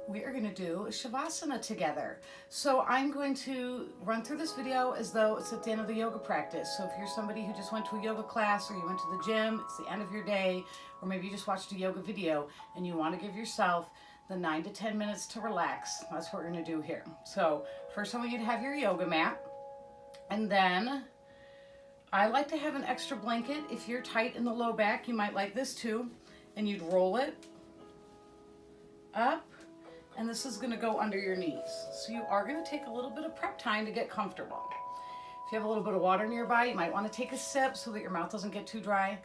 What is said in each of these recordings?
We are going to do Savasana together. So I'm going to run through this video as though it's at the end of the yoga practice. So if you're somebody who just went to a yoga class or you went to the gym, it's the end of your day, or maybe you just watched a yoga video and you want to give yourself the 9 to 10 minutes to relax, that's what we're going to do here. So first I want you to have your yoga mat, and then I like to have an extra blanket. If you're tight in the low back, you might like this too, and you'd roll it up, and this is going to go under your knees. So you are going to take a little bit of prep time to get comfortable. If you have a little bit of water nearby, you might want to take a sip so that your mouth doesn't get too dry.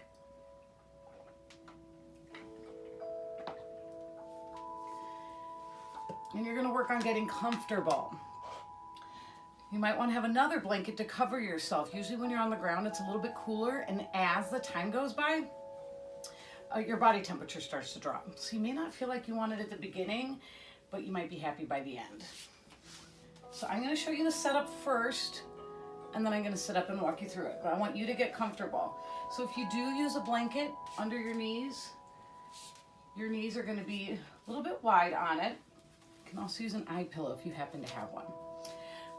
And you're going to work on getting comfortable. You might want to have another blanket to cover yourself. Usually when you're on the ground, it's a little bit cooler, and as the time goes by, your body temperature starts to drop. So you may not feel like you want it at the beginning, but you might be happy by the end. So I'm going to show you the setup first, and then I'm going to sit up and walk you through it. But I want you to get comfortable. So if you do use a blanket under your knees are going to be a little bit wide on it. You can also use an eye pillow if you happen to have one.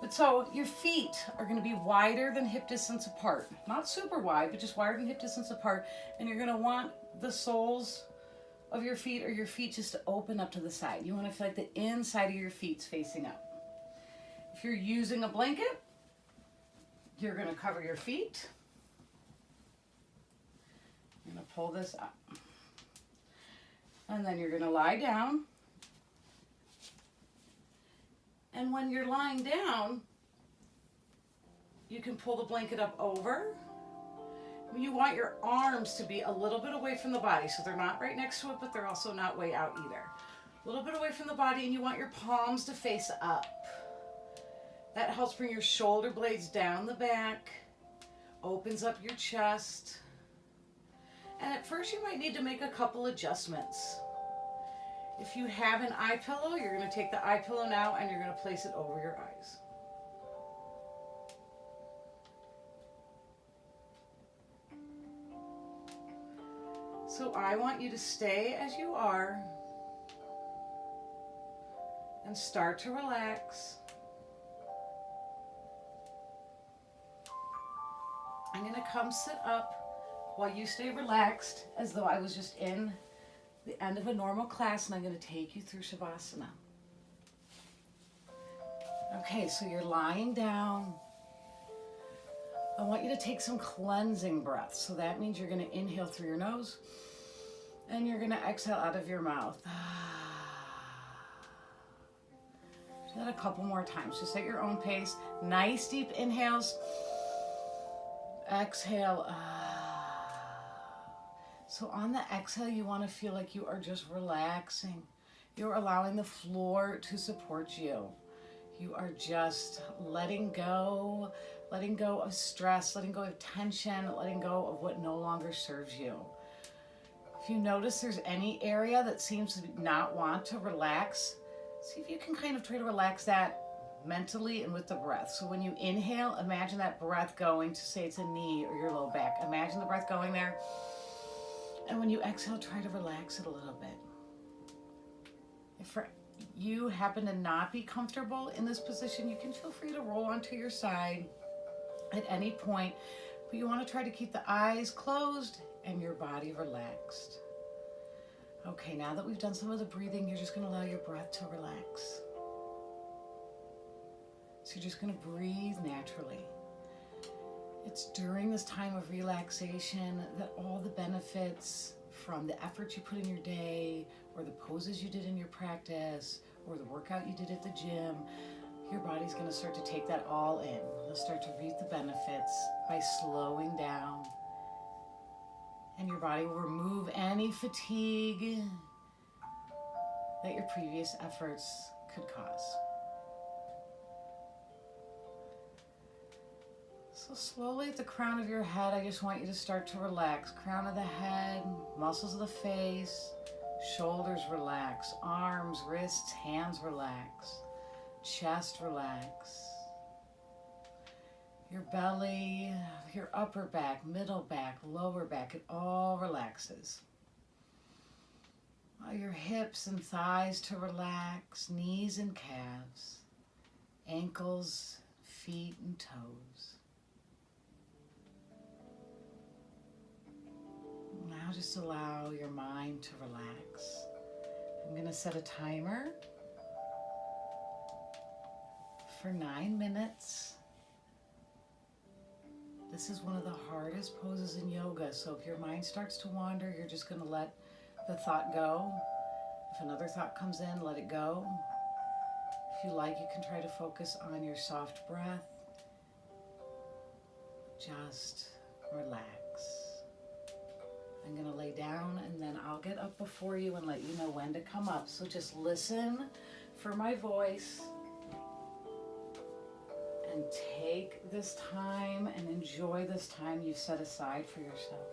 But so your feet are going to be wider than hip distance apart. Not super wide, but just wider than hip distance apart. And you're going to want the soles of your feet or your feet just to open up to the side. You want to feel like the inside of your feet's facing up. If you're using a blanket, you're going to cover your feet. You're going to pull this up. And then you're going to lie down. And when you're lying down, you can pull the blanket up over. You want your arms to be a little bit away from the body, so they're not right next to it, but they're also not way out either. A little bit away from the body, and you want your palms to face up. That helps bring your shoulder blades down the back, opens up your chest. And at first you might need to make a couple adjustments. If you have an eye pillow, you're going to take the eye pillow now and you're going to place it over your eyes. So I want you to stay as you are and start to relax. I'm going to come sit up while you stay relaxed as though I was just in the end of a normal class, and I'm going to take you through Savasana. Okay, so you're lying down. I want you to take some cleansing breaths. So that means you're going to inhale through your nose and you're going to exhale out of your mouth. Do that a couple more times, just at your own pace. Nice deep inhales. Exhale. So on the exhale, you want to feel like you are just relaxing. You're allowing the floor to support you. You are just letting go of stress, letting go of tension, letting go of what no longer serves you. If you notice there's any area that seems to not want to relax, see if you can kind of try to relax that mentally and with the breath. So when you inhale, imagine that breath going to, say it's a knee or your low back. Imagine the breath going there. And when you exhale, try to relax it a little bit. If you happen to not be comfortable in this position, you can feel free to roll onto your side at any point, but you want to try to keep the eyes closed and your body relaxed. Okay, now that we've done some of the breathing, you're just going to allow your breath to relax. So you're just going to breathe naturally. It's during this time of relaxation that all the benefits from the effort you put in your day, or the poses you did in your practice, or the workout you did at the gym, your body's going to start to take that all in. You'll start to reap the benefits by slowing down. And your body will remove any fatigue that your previous efforts could cause. So slowly at the crown of your head, I just want you to start to relax. Crown of the head, muscles of the face, shoulders relax, arms, wrists, hands relax, chest relax. Your belly, your upper back, middle back, lower back, it all relaxes. Allow your hips and thighs to relax, knees and calves, ankles, feet and toes. Now just allow your mind to relax. I'm going to set a timer for 9 minutes. This is one of the hardest poses in yoga, so if your mind starts to wander, you're just going to let the thought go. If another thought comes in, let it go. If you like, you can try to focus on your soft breath. Just relax. I'm going to lay down and then I'll get up before you and let you know when to come up. So just listen for my voice and take this time and enjoy this time you've set aside for yourself.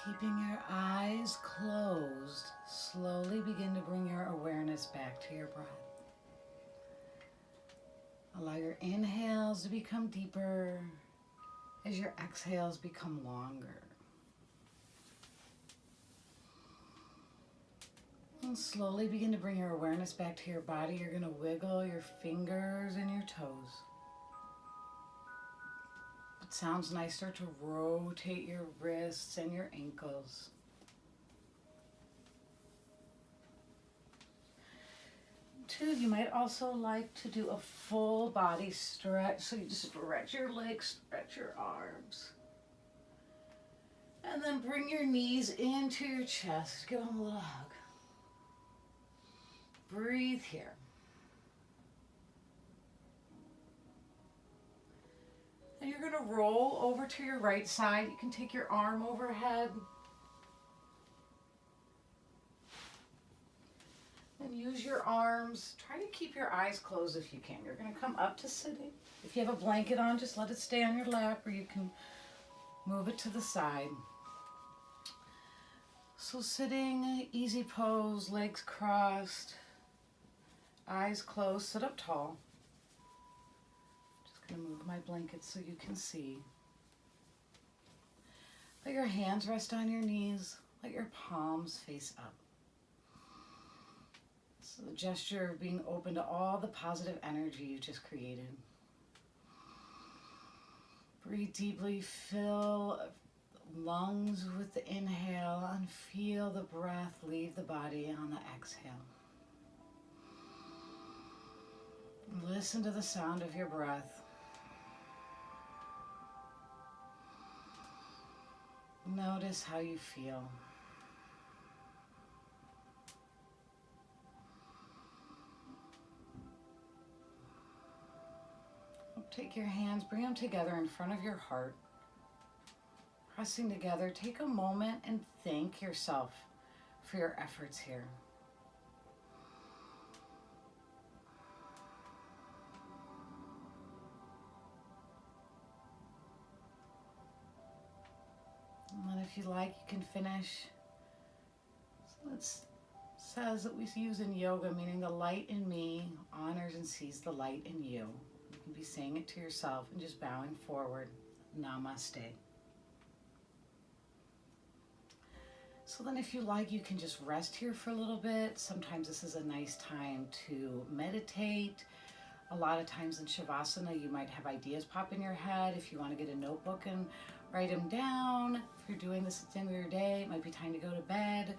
Keeping your eyes closed, slowly begin to bring your awareness back to your breath. Allow your inhales to become deeper as your exhales become longer. And slowly begin to bring your awareness back to your body. You're going to wiggle your fingers and your toes. If it sounds nice, start to rotate your wrists and your ankles. Two, you might also like to do a full body stretch. So you just stretch your legs, stretch your arms. And then bring your knees into your chest. Give them a little hug. Breathe here. And you're going to roll over to your right side. You can take your arm overhead. And use your arms. Try to keep your eyes closed if you can. You're going to come up to sitting. If you have a blanket on, just let it stay on your lap, or you can move it to the side. So sitting, easy pose, legs crossed, eyes closed, sit up tall. Just going to move my blanket so you can see. Let your hands rest on your knees. Let your palms face up. So the gesture of being open to all the positive energy you just created. Breathe deeply, fill lungs with the inhale and feel the breath leave the body on the exhale. Listen to the sound of your breath. Notice how you feel. Take your hands, bring them together in front of your heart. Pressing together, take a moment and thank yourself for your efforts here. And then if you like, you can finish. So it says that we use in yoga, meaning the light in me honors and sees the light in you. You can be saying it to yourself and just bowing forward. Namaste. So then if you like, you can just rest here for a little bit. Sometimes this is a nice time to meditate. A lot of times in Savasana, you might have ideas pop in your head. If you want to get a notebook and write them down. If you're doing this at the end of your day, it might be time to go to bed.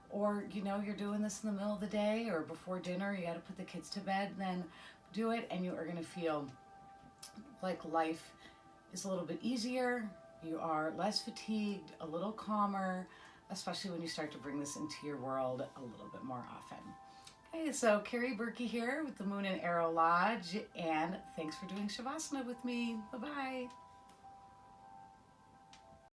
Or, you know, you're doing this in the middle of the day or before dinner, you got to put the kids to bed, then do it and you are going to feel like life is a little bit easier. You are less fatigued, a little calmer, especially when you start to bring this into your world a little bit more often. Okay, so Carrie Berkey here with the Moon and Arrow Lodge, and thanks for doing Savasana with me. Bye-bye.